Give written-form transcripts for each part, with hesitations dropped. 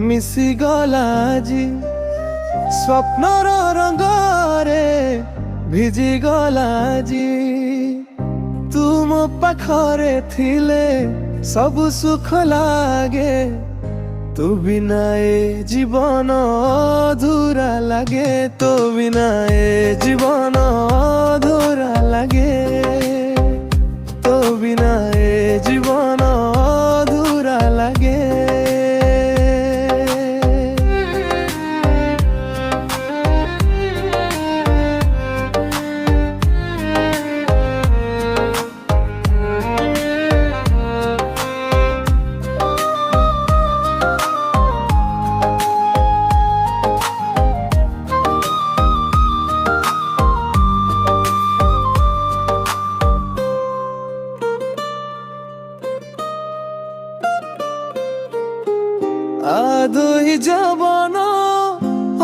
ମିଶିଗଲା ଆଜି ସ୍ୱପ୍ନର ରଙ୍ଗରେ ଭିଜିଗଲା ଆଜି। ତୁ ମୋ ପାଖରେ ଥିଲେ ସବୁ ସୁଖ ଲାଗେ, ତୁ ବିନା ଏ ଜୀବନ ଅଧୁରା ଲାଗେ, ତୁ ବିନା ଏ ଜୀବନ ଅଧୁରା ଲାଗେ, ତୁ ବିନା ଏ ଜୀବନ ଅଧୁରା ଲାଗେ। আদই জীবন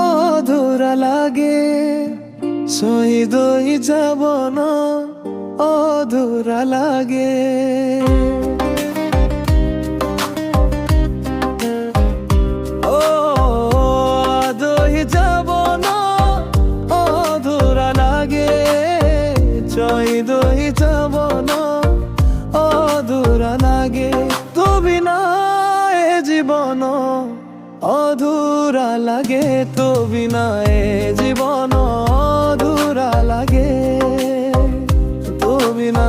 অধুরা লাগে, শহীদই জীবন অধুরা লাগে। ও আদই জীবন অধুরা লাগে, শহীদই জীবন অধুরা লাগে, তো বিনা এ জীবন অধুরা লাগে, তো বিনা এ জীবন অধুরা লাগে, তো বিনা